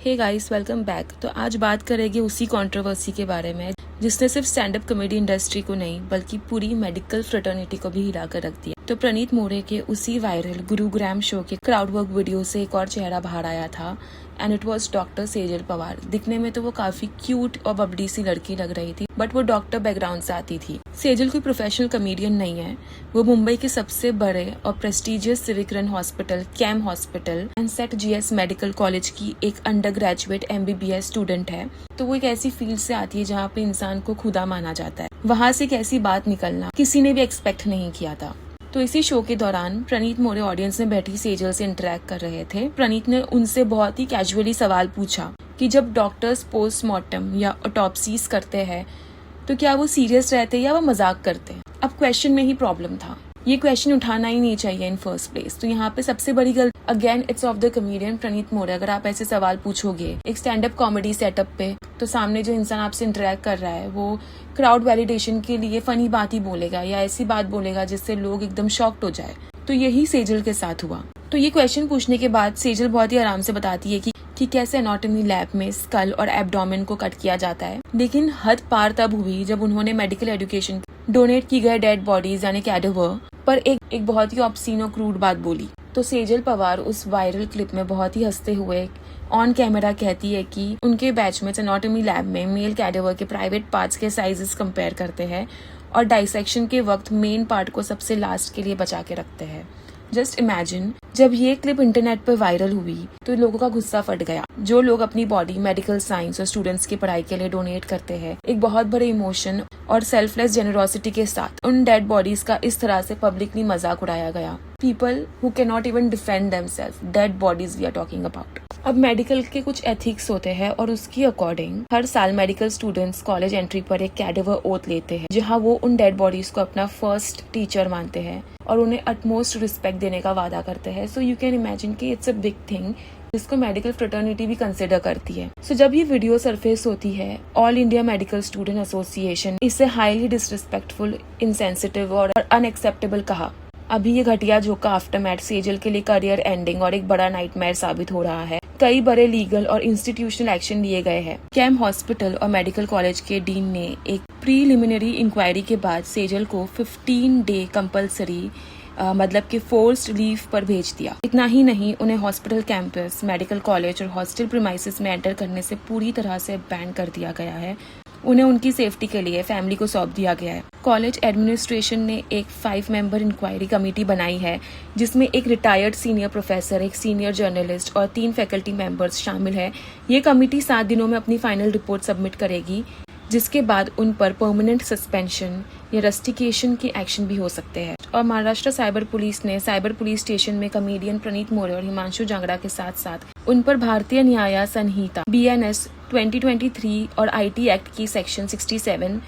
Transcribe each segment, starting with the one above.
Hey guys, welcome back. तो आज बात करेंगे उसी कंट्रोवर्सी के बारे में जिसने सिर्फ स्टैंड अप कॉमेडी इंडस्ट्री को नहीं बल्कि पूरी मेडिकल फ्रेटर्निटी को भी हिला कर रख दिया। तो प्रणीत मोरे के उसी वायरल गुरुग्राम शो के क्राउड वर्क वीडियो से एक और चेहरा बाहर आया था and it was doctor Sejal Pawar. दिखने में तो वो काफी क्यूट और बबड़ी सी लड़की लग रही थी, बट वो डॉक्टर बैकग्राउंड से आती थी। सेजल कोई प्रोफेशनल कॉमेडियन नहीं है, वो मुंबई के सबसे बड़े और prestigious civic run hospital KEM hospital and Seth GS medical college की एक अंडर ग्रेजुएट MBBS स्टूडेंट है। तो वो एक ऐसी फील्ड से आती है जहाँ पे इंसान को खुदा माना जाता है। वहाँ से एक ऐसी बात निकलना किसी ने भी एक्सपेक्ट नहीं किया था। तो इसी शो के दौरान प्रणीत मोरे ऑडियंस में बैठी सेजल से इंटरेक्ट कर रहे थे। प्रणीत ने उनसे बहुत ही कैजुअली सवाल पूछा कि जब डॉक्टर्स पोस्टमार्टम या ऑटोप्सीज करते हैं तो क्या वो सीरियस रहते हैं या वो मजाक करते हैं। अब क्वेश्चन में ही प्रॉब्लम था, ये क्वेश्चन उठाना ही नहीं चाहिए इन फर्स्ट प्लेस। तो यहाँ पे सबसे बड़ी गलती again it's of the comedian Praneet More. अगर आप ऐसे सवाल पूछोगे एक स्टैंड अप कॉमेडी सेटअप पे, तो सामने जो इंसान आपसे इंटरेक्ट कर रहा है वो क्राउड वैलिडेशन के लिए फनी बात ही बोलेगा या ऐसी बात बोलेगा जिससे लोग एकदम शॉक्ड हो जाए। तो यही सेजल के साथ हुआ। तो ये क्वेश्चन पूछने के बाद सेजल बहुत ही आराम से बताती है कि कैसे एनाटॉमी लैब में स्कल और एब्डोमेन को कट किया जाता है। लेकिन हद पार तब हुई जब उन्होंने मेडिकल एजुकेशन डोनेट की गए डेड बॉडीज यानी कैडेवर पर एक बहुत ही ऑब्सीन और क्रूड बात बोली। तो सेजल पवार उस वायरल क्लिप में बहुत ही हंसते हुए ऑन कैमरा कहती है कि उनके बैचमेट्स एनाटॉमी लैब में मेल कैडेवर के प्राइवेट पार्ट्स के साइजेस कंपेयर करते हैं और डाइसेक्शन के वक्त मेन पार्ट को सबसे लास्ट के लिए बचा के रखते हैं। जस्ट इमेजिन, जब ये क्लिप इंटरनेट पर वायरल हुई तो लोगों का गुस्सा फट गया। जो लोग अपनी बॉडी मेडिकल साइंस और स्टूडेंट्स की पढ़ाई के लिए डोनेट करते हैं, एक बहुत बड़े इमोशन और सेल्फलेस जेनरोसिटी के साथ उन डेड बॉडीज का इस तरह से पब्लिकली मजाक उड़ाया गया। People who can not even defend themselves, dead bodies we are talking about. अब मेडिकल के कुछ एथिक्स होते हैं और उसकी अकॉर्डिंग हर साल मेडिकल स्टूडेंट्स कॉलेज एंट्री पर एक कैडेवर ओथ लेते हैं, जहां वो उन डेड बॉडीज को अपना फर्स्ट टीचर मानते हैं और उन्हें अटमोस्ट रिस्पेक्ट देने का वादा करते हैं। सो यू कैन इमेजिन कि इट्स अ बिग थिंग जिसको मेडिकल फ्रेटर्निटी भी कंसिडर करती है। सो जब ये वीडियो सरफेस होती है, all India medical student association इसे हाईली डिसरिस्पेक्टफुल, इनसेंसिटिव और अनएक्सेप्टेबल कहा। अभी ये घटिया झोंका आफ्टरमैथ सेजल के लिए करियर एंडिंग और एक बड़ा नाइटमेयर साबित हो रहा है। कई बड़े लीगल और इंस्टीट्यूशनल एक्शन लिए गए हैं। कैम हॉस्पिटल और मेडिकल कॉलेज के डीन ने एक प्रीलिमिनरी इंक्वायरी के बाद सेजल को 15 डे कंपल्सरी मतलब कि फोर्स्ड लीव पर भेज दिया। इतना ही नहीं, उन्हें हॉस्पिटल कैंपस, मेडिकल कॉलेज और हॉस्टल प्रीमाइसेस में एंटर करने से पूरी तरह से बैन कर दिया गया है। उन्हें उनकी सेफ्टी के लिए फैमिली को सौंप दिया गया है। कॉलेज एडमिनिस्ट्रेशन ने एक 5 मेंबर इंक्वायरी कमेटी बनाई है जिसमें एक रिटायर्ड सीनियर प्रोफेसर, एक सीनियर जर्नलिस्ट और 3 फैकल्टी मेंबर्स शामिल है। ये कमेटी 7 दिनों में अपनी फाइनल रिपोर्ट सबमिट करेगी, जिसके बाद उन पर परमानेंट सस्पेंशन या रस्टिकेशन के एक्शन भी हो सकते हैं। और महाराष्ट्र साइबर पुलिस ने साइबर पुलिस स्टेशन में कॉमेडियन प्रणीत मोरे और हिमांशु जांगड़ा के साथ साथ उन पर भारतीय न्याय संहिता BNS 2023 और IT एक्ट की सेक्शन 67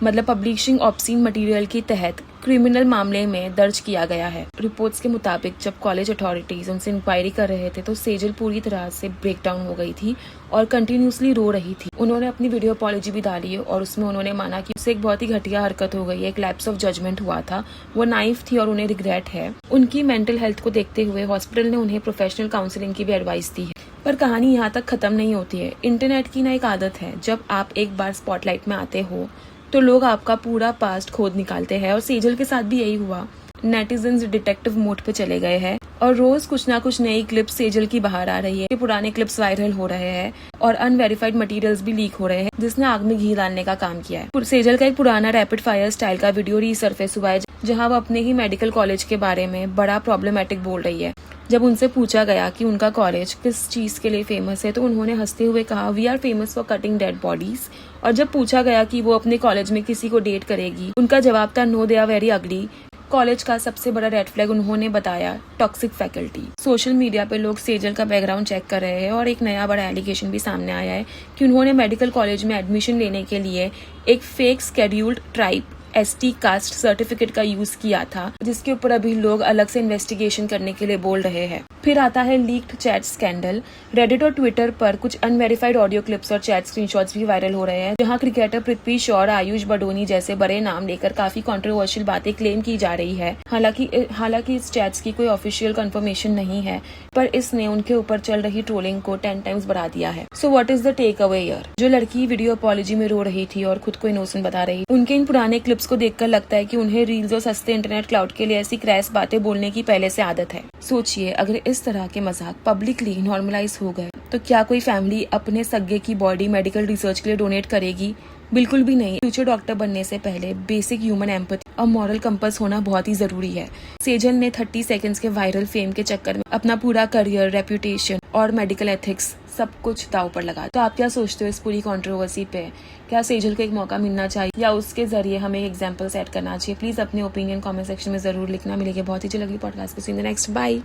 मतलब पब्लिशिंग ऑब्सीन मटेरियल के तहत क्रिमिनल मामले में दर्ज किया गया है। रिपोर्ट्स के मुताबिक जब कॉलेज अथॉरिटीज उनसे इंक्वायरी कर रहे थे तो सेजल पूरी तरह से ब्रेक डाउन हो गई थी और कंटिन्यूसली रो रही थी। उन्होंने अपनी वीडियो अपॉलॉजी भी डाली है और उसमें उन्होंने माना कि उससे एक बहुत ही घटिया हरकत हो गई है, एक लैप्स ऑफ जजमेंट हुआ था, वो नाइफ थी और उन्हें रिग्रेट है। उनकी मेंटल हेल्थ को देखते हुए हॉस्पिटल ने उन्हें प्रोफेशनल काउंसलिंग की भी एडवाइस दी है। पर कहानी यहाँ तक खत्म नहीं होती है। इंटरनेट की ना एक आदत है, जब आप एक बार स्पॉटलाइट में आते हो तो लोग आपका पूरा पास्ट खोद निकालते हैं और सेजल के साथ भी यही हुआ। नेटिजन्स डिटेक्टिव मोड पे चले गए हैं और रोज कुछ ना कुछ नई क्लिप्स सेजल की बाहर आ रही है। पुराने क्लिप्स वायरल हो रहे हैं और अनवेरिफाइड मटेरियल्स भी लीक हो रहे हैं, जिसने आग में घी डालने का काम किया है। सेजल का एक पुराना रैपिड फायर स्टाइल का वीडियो रीसर्फेस हुआ है जहाँ वो अपने ही मेडिकल कॉलेज के बारे में बड़ा प्रॉब्लमेटिक बोल रही है। जब उनसे पूछा गया कि उनका कॉलेज किस चीज के लिए फेमस है तो उन्होंने हंसते हुए कहा, we are famous for cutting dead bodies. और जब पूछा गया कि वो अपने कॉलेज में किसी को डेट करेगी, उनका जवाब था, no they are very ugly. College का सबसे बड़ा रेड फ्लैग उन्होंने बताया, टॉक्सिक फैकल्टी। सोशल मीडिया पे लोग सेजल का बैकग्राउंड चेक कर रहे हैं और एक नया बड़ा एलिगेशन भी सामने आया है कि उन्होंने मेडिकल कॉलेज में एडमिशन लेने के लिए एक fake scheduled tribe ST caste certificate का यूज किया था, जिसके ऊपर अभी लोग अलग से इन्वेस्टिगेशन करने के लिए बोल रहे हैं। फिर आता है लीक्ड चैट स्कैंडल। रेडिट और ट्विटर पर कुछ अनवेरिफाइड ऑडियो क्लिप्स और चैट स्क्रीनशॉट्स भी वायरल हो रहे हैं, जहां क्रिकेटर पृथ्वी शॉ और आयुष बडोनी जैसे बड़े नाम लेकर काफी कंट्रोवर्शियल बातें क्लेम की जा रही है। हालांकि इस चैट्स की कोई ऑफिशियल कंफर्मेशन नहीं है, पर इसने उनके ऊपर चल रही ट्रोलिंग को 10 टाइम्स बढ़ा दिया है। So what is the take away here? जो लड़की वीडियो अपॉलॉजी में रो रही थी और खुद को इनोसेंट बता रही, उनके इन पुराने क्लिप्स को देखकर लगता है कि उन्हें रील्स और सस्ते इंटरनेट क्लाउड के लिए ऐसी क्रैश बातें बोलने की पहले से आदत है। सोचिए, अगर इस तरह के मजाक पब्लिकली नॉर्मलाइज हो गए तो क्या कोई फैमिली अपने सगे की बॉडी मेडिकल रिसर्च के लिए डोनेट करेगी? बिल्कुल भी नहीं। फ्यूचर डॉक्टर बनने से पहले बेसिक ह्यूमन एम्पैथी और मॉरल कंपास होना बहुत ही जरूरी है। सेजल ने 30 सेकंड्स के वायरल फेम के चक्कर में अपना पूरा करियर, रेप्यूटेशन और मेडिकल एथिक्स सब कुछ दांव पर लगा। तो आप क्या सोचते हो इस पूरी कंट्रोवर्सी पे? क्या सेजल को एक मौका मिलना चाहिए या उसके जरिए हमें एग्जाम्पल सेट करना चाहिए? प्लीज अपने ओपिनियन कमेंट सेक्शन में जरूर लिखना। मिलेंगे बहुत ही जल्द अगली पॉडकास्ट में। See you in the next. Bye.